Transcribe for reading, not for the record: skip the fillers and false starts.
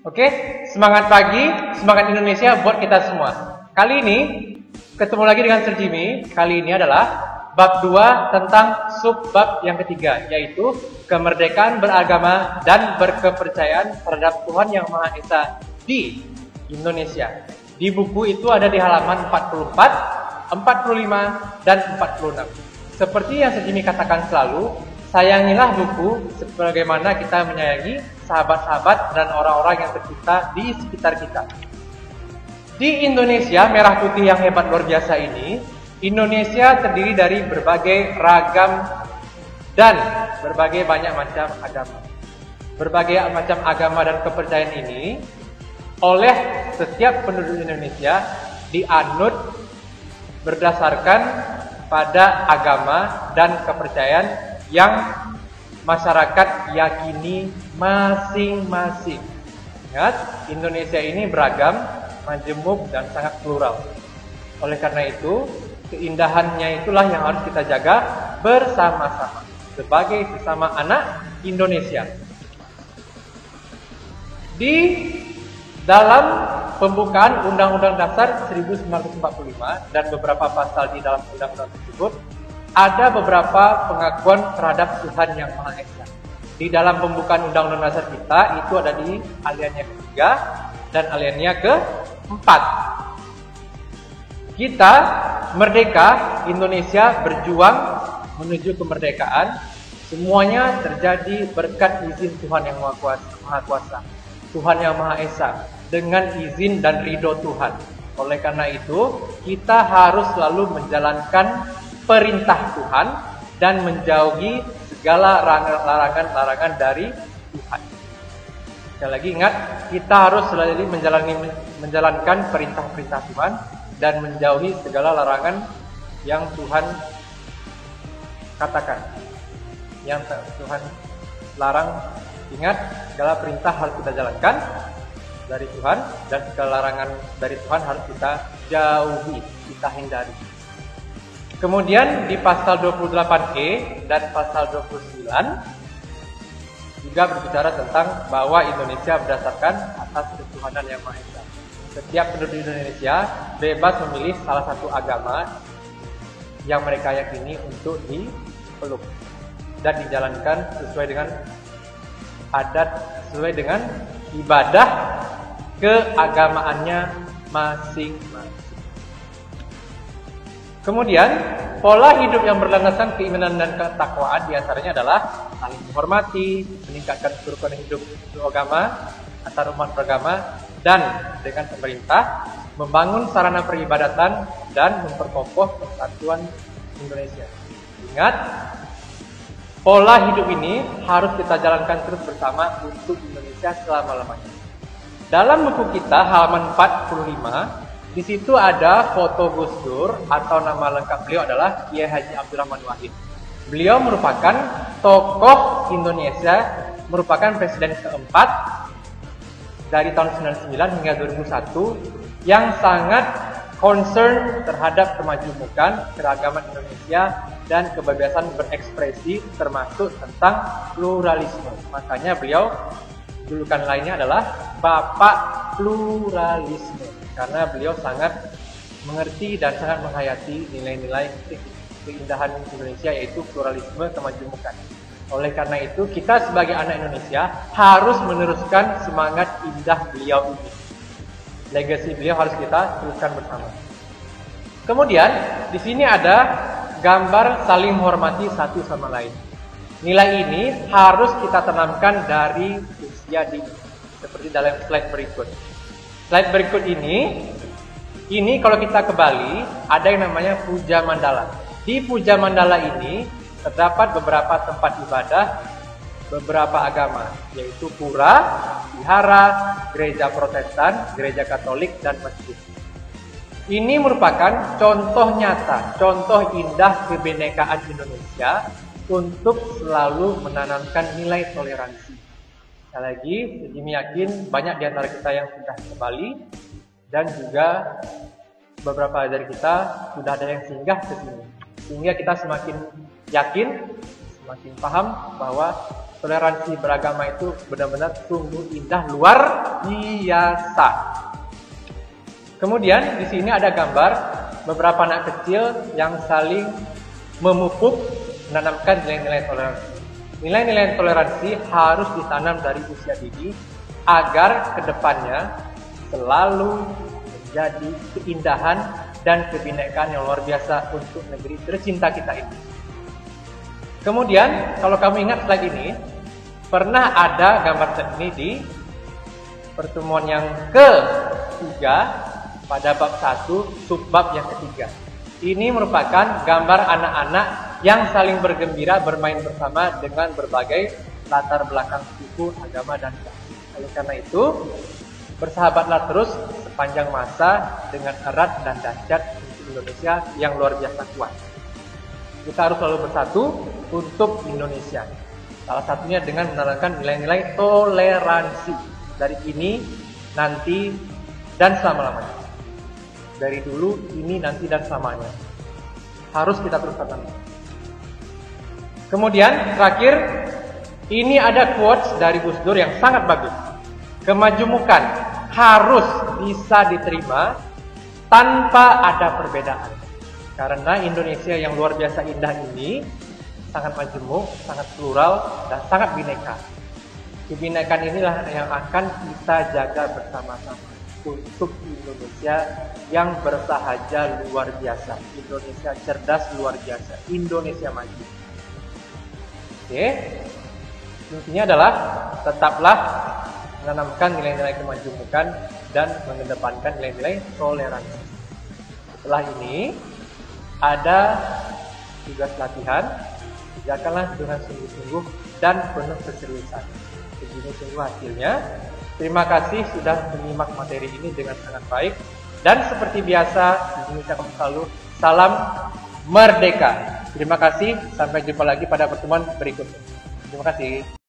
Oke, semangat pagi, semangat Indonesia buat kita semua. Kali ini ketemu lagi dengan Sir Jimmy. Kali ini adalah bab 2 tentang subbab yang ketiga, yaitu kemerdekaan beragama dan berkepercayaan terhadap Tuhan Yang Maha Esa di Indonesia. Di buku itu ada di halaman 44, 45, dan 46. Seperti yang Sir Jimmy katakan selalu, sayangilah buku sebagaimana kita menyayangi sahabat-sahabat dan orang-orang yang tercipta di sekitar kita. Di Indonesia merah putih yang hebat luar biasa ini, Indonesia terdiri dari berbagai ragam dan berbagai banyak macam agama. Berbagai macam agama dan kepercayaan ini oleh setiap penduduk Indonesia dianut berdasarkan pada agama dan kepercayaan yang masyarakat yakini masing-masing. Ingat, Indonesia ini beragam, majemuk, dan sangat plural. Oleh karena itu, keindahannya itulah yang harus kita jaga bersama-sama sebagai sesama anak Indonesia. Di dalam pembukaan Undang-Undang Dasar 1945 dan beberapa pasal di dalam undang-undang tersebut, ada beberapa pengakuan terhadap Tuhan Yang Maha Esa. Di dalam pembukaan Undang-Undang Dasar kita itu ada di alineanya ketiga dan alineanya keempat. Kita merdeka, Indonesia berjuang menuju kemerdekaan. Semuanya terjadi berkat izin Tuhan Yang Maha Kuasa, Tuhan Yang Maha Esa, dengan izin dan ridho Tuhan. Oleh karena itu, kita harus selalu menjalankan perintah Tuhan dan menjauhi segala larangan-larangan dari Tuhan. Sekali lagi ingat, kita harus selalu menjalankan perintah-perintah Tuhan dan menjauhi segala larangan yang Tuhan katakan, yang Tuhan larang. Ingat, segala perintah harus kita jalankan dari Tuhan dan segala larangan dari Tuhan harus kita jauhi, kita hindari. Kemudian di pasal 28E dan pasal 29 juga berbicara tentang bahwa Indonesia berdasarkan atas ketuhanan Yang Maha Esa. Setiap penduduk Indonesia bebas memilih salah satu agama yang mereka yakini untuk dipeluk dan dijalankan sesuai dengan adat, sesuai dengan ibadah keagamaannya masing-masing. Kemudian, pola hidup yang berlandaskan keimanan dan ketakwaan diantaranya adalah saling menghormati, meningkatkan kerukunan hidup beragama antar umat beragama, dan dengan pemerintah membangun sarana peribadatan dan memperkokoh persatuan Indonesia. Ingat, pola hidup ini harus kita jalankan terus bersama untuk Indonesia selama-lamanya. Dalam buku kita halaman 45, di situ ada foto Gus Dur atau nama lengkap beliau adalah Kiai Haji Abdurrahman Wahid. Beliau merupakan tokoh Indonesia, merupakan presiden keempat dari tahun 99 hingga 2001 yang sangat concern terhadap kemajuan keragaman Indonesia dan kebebasan berekspresi termasuk tentang pluralisme. Makanya beliau julukan lainnya adalah Bapak Pluralisme, karena beliau sangat mengerti dan sangat menghayati nilai-nilai keindahan Indonesia, yaitu pluralisme kemajemukan. Oleh karena itu, kita sebagai anak Indonesia harus meneruskan semangat indah beliau ini. Legasi beliau harus kita teruskan bersama. Kemudian, di sini ada gambar saling menghormati satu sama lain. Nilai ini harus kita tanamkan dari usia dini, seperti dalam slide berikut. Slide berikut ini kalau kita ke Bali, ada yang namanya Puja Mandala. Di Puja Mandala ini terdapat beberapa tempat ibadah beberapa agama, yaitu pura, vihara, gereja Protestan, gereja Katolik, dan masjid. Ini merupakan contoh nyata, contoh indah kebinekaan Indonesia untuk selalu menanamkan nilai toleransi. Sekali lagi, Jimmy yakin banyak di antara kita yang sudah ke Bali dan juga beberapa dari kita sudah ada yang singgah ke sini. Sehingga kita semakin yakin, semakin paham bahwa toleransi beragama itu benar-benar sungguh indah, luar biasa. Kemudian di sini ada gambar beberapa anak kecil yang saling memupuk menanamkan nilai-nilai toleransi. Nilai-nilai toleransi harus ditanam dari usia dini agar kedepannya selalu menjadi keindahan dan kebinekaan yang luar biasa untuk negeri tercinta kita ini. Kemudian kalau kamu ingat slide ini, pernah ada gambar slide ini di pertemuan yang ketiga pada bab 1 subbab yang ketiga. Ini merupakan gambar anak-anak yang saling bergembira bermain bersama dengan berbagai latar belakang suku, agama, dan ras. Oleh karena itu, bersahabatlah terus sepanjang masa dengan erat dan dahsyat untuk Indonesia yang luar biasa kuat. Kita harus selalu bersatu untuk Indonesia. Salah satunya dengan menanamkan nilai-nilai toleransi dari ini, nanti, dan selama-lamanya. Dari dulu, ini, nanti, dan selamanya. Harus kita terus tanamkan. Kemudian, terakhir, ini ada quotes dari Gus Dur yang sangat bagus. Kemajemukan harus bisa diterima tanpa ada perbedaan. Karena Indonesia yang luar biasa indah ini sangat majemuk, sangat plural, dan sangat bineka. Kebinekaan inilah yang akan kita jaga bersama-sama untuk Indonesia yang bersahaja luar biasa, Indonesia cerdas luar biasa, Indonesia maju. Oke, intinya adalah tetaplah menanamkan nilai-nilai kemajemukan dan mengedepankan nilai-nilai toleransi. Setelah ini ada tugas latihan, kerjakanlah dengan sungguh-sungguh dan penuh keseriusan. Begini sungguh hasilnya. Terima kasih sudah menyimak materi ini dengan sangat baik. Dan seperti biasa, Indonesia selalu salam merdeka. Terima kasih, sampai jumpa lagi pada pertemuan berikutnya. Terima kasih.